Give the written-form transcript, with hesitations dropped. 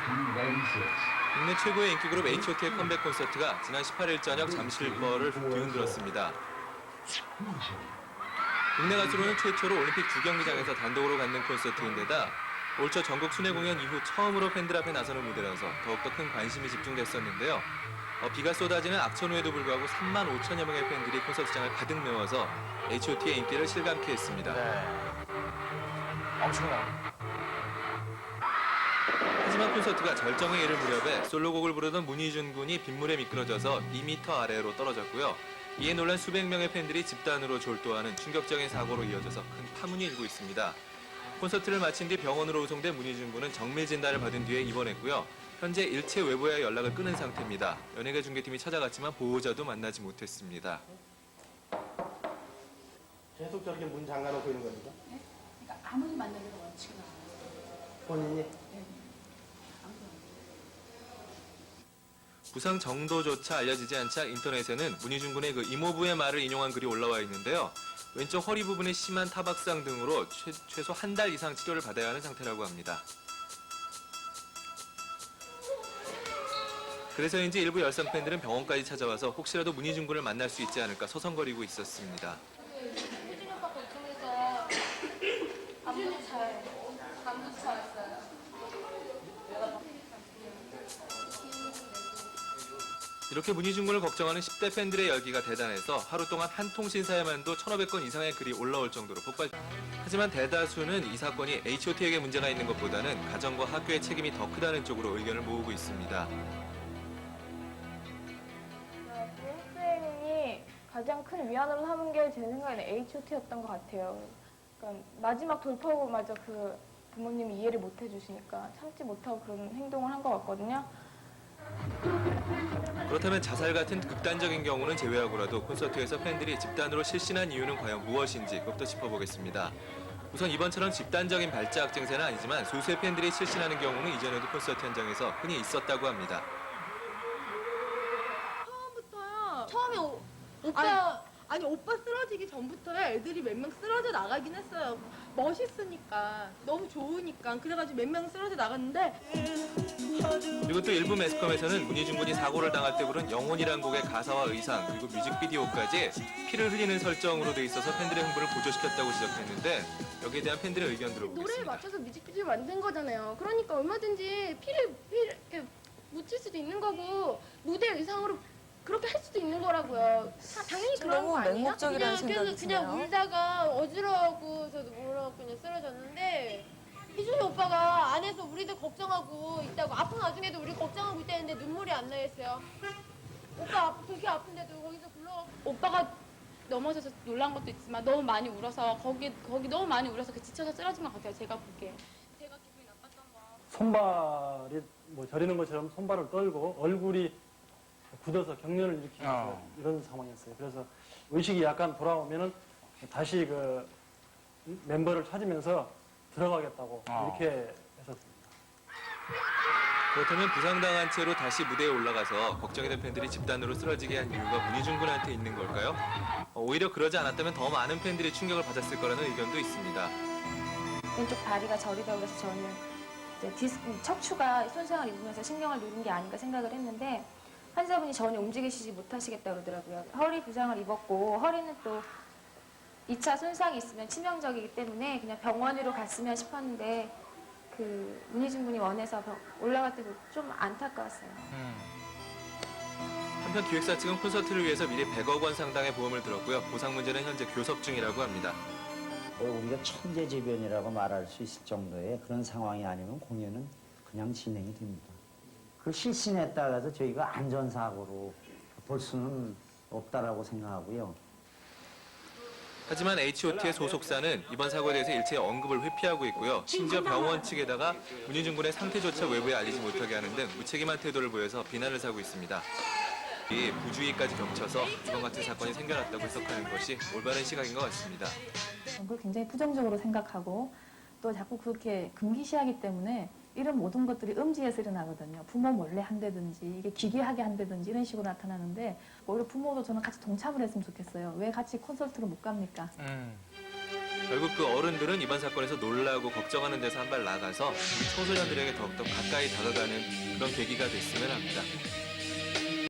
국내 최고의 인기 그룹 H.O.T의 컴백 콘서트가 지난 18일 저녁 잠실버를 뒤흔들었습니다. 국내 가수로는 최초로 올림픽 주경기장에서 단독으로 갖는 콘서트인데다 올 초 전국 순회 공연 이후 처음으로 팬들 앞에 나서는 무대라서 더욱더 큰 관심이 집중됐었는데요. 비가 쏟아지는 악천후에도 불구하고 3만 5천여 명의 팬들이 콘서트장을 가득 메워서 H.O.T의 인기를 실감케 했습니다. 엄청나. 하지만 콘서트가 절정에 이를 무렵에 솔로곡을 부르던 문희준 군이 빗물에 미끄러져서 2m 아래로 떨어졌고요. 이에 놀란 수백 명의 팬들이 집단으로 졸도하는 충격적인 사고로 이어져서 큰 파문이 일고 있습니다. 콘서트를 마친 뒤 병원으로 후송된 문희준 군은 정밀 진단을 받은 뒤에 입원했고요. 현재 일체 외부와의 연락을 끊은 상태입니다. 연예계 중계팀이 찾아갔지만 보호자도 만나지 못했습니다. 계속 저렇게 문 잠가놓고 있는 겁니까? 네? 그러니까 아무리 만나기가 원칙은 않아요. 본인이? 네. 부상 정도조차 알려지지 않자 인터넷에는 문희준 군의 그 이모부의 말을 인용한 글이 올라와 있는데요. 왼쪽 허리 부분에 심한 타박상 등으로 최소 한 달 이상 치료를 받아야 하는 상태라고 합니다. 그래서인지 일부 열성 팬들은 병원까지 찾아와서 혹시라도 문희준 군을 만날 수 있지 않을까 서성거리고 있었습니다. 효진이 오빠 걱정해서 안부차 왔어요. 이렇게 문희준 군을 걱정하는 10대 팬들의 열기가 대단해서 하루 동안 한 통 신사에만도 1,500건 이상의 글이 올라올 정도로 폭발. 하지만 대다수는 이 사건이 H.O.T에게 문제가 있는 것보다는 가정과 학교의 책임이 더 크다는 쪽으로 의견을 모으고 있습니다. 부모님이 가장 큰 위안을 삼은 게 제 생각에는 H.O.T였던 것 같아요. 그러니까 마지막 돌파구마저 그 부모님이 이해를 못 해주시니까 참지 못하고 그런 행동을 한 것 같거든요. 그렇다면 자살 같은 극단적인 경우는 제외하고라도 콘서트에서 팬들이 집단으로 실신한 이유는 과연 무엇인지 그것도 짚어보겠습니다. 우선 이번처럼 집단적인 발작 증세는 아니지만 소수의 팬들이 실신하는 경우는 이전에도 콘서트 현장에서 흔히 있었다고 합니다. 처음부터요. 처음에 오빠 아니 오빠 쓰러지기 전부터요. 애들이 몇 명 쓰러져 나가긴 했어요. 멋있으니까 너무 좋으니까 그래가지고 몇 명 쓰러져 나갔는데. 그리고 또 일부 매스컴에서는 문희준 군이 사고를 당할 때 부른 영혼이란 곡의 가사와 의상 그리고 뮤직비디오까지 피를 흘리는 설정으로 돼 있어서 팬들의 흥분을 고조시켰다고 지적했는데 여기에 대한 팬들의 의견 들어보겠습니다. 노래에 맞춰서 뮤직비디오 만든 거잖아요. 그러니까 얼마든지 피를 이렇게 묻힐 수도 있는 거고 무대 의상으로 그렇게 할 수도 있는 거라고요. 당연히 그런 거 아니에요? 맹목적이라는 생각이 그냥 드네요. 울다가 어지러워하고 저도 모르고 그냥 쓰러졌는데 희준이 오빠가 안에서 우리들 걱정하고 있다고 아픈 와중에도 우리 걱정하고 있다는데 눈물이 안 나겠어요. 오빠 그렇게 아픈데도 거기서 불러가고 오빠가 넘어져서 놀란 것도 있지만 너무 많이 울어서 거기 너무 많이 울어서 그 지쳐서 쓰러진 것 같아요. 제가 보기에. 제가 기분이 나빴던 거. 손발이 뭐 저리는 것처럼 손발을 떨고 얼굴이 굳어서 경련을 일으키면서 이런 상황이었어요. 그래서 의식이 약간 돌아오면은 다시 그 멤버를 찾으면서 들어가겠다고 이렇게 했었습니다. 그렇다면 부상당한 채로 다시 무대에 올라가서 걱정이 된 팬들이 집단으로 쓰러지게 한 이유가 문희준 군한테 있는 걸까요? 오히려 그러지 않았다면 더 많은 팬들이 충격을 받았을 거라는 의견도 있습니다. 왼쪽 다리가 저리다 그래서 저는 이제 척추가 손상을 입으면서 신경을 누른 게 아닌가 생각을 했는데 환자분이 전혀 움직이시지 못하시겠다 그러더라고요. 허리 부상을 입었고 허리는 또 2차 손상이 있으면 치명적이기 때문에 그냥 병원으로 갔으면 싶었는데 그 문희준 군이 원해서 올라갈 때도 좀 안타까웠어요. 한편 기획사 측은 콘서트를 위해서 미리 100억 원 상당의 보험을 들었고요. 보상 문제는 현재 교섭 중이라고 합니다. 우리가 천재지변이라고 말할 수 있을 정도의 그런 상황이 아니면 공연은 그냥 진행이 됩니다. 그 실신에 따라서 저희가 안전사고로 볼 수는 없다라고 생각하고요. 하지만 H.O.T의 소속사는 이번 사고에 대해서 일체 언급을 회피하고 있고요. 심지어 병원 측에다가 문희준 군의 상태조차 외부에 알리지 못하게 하는 등 무책임한 태도를 보여서 비난을 사고 있습니다. 이 부주의까지 겹쳐서 이번 같은 사건이 생겨났다고 해석하는 것이 올바른 시각인 것 같습니다. 그걸 굉장히 부정적으로 생각하고 또 자꾸 그렇게 금기시하기 때문에 이런 모든 것들이 음지에서 일어나거든요. 부모 몰래 한다든지 이게 기괴하게 한다든지 이런 식으로 나타나는데 오히려 부모도 저는 같이 동참을 했으면 좋겠어요. 왜 같이 콘서트를 못 갑니까? 결국 그 어른들은 이번 사건에서 놀라고 걱정하는 데서 한 발 나가서 우리 청소년들에게 더욱더 가까이 다가가는 그런 계기가 됐으면 합니다.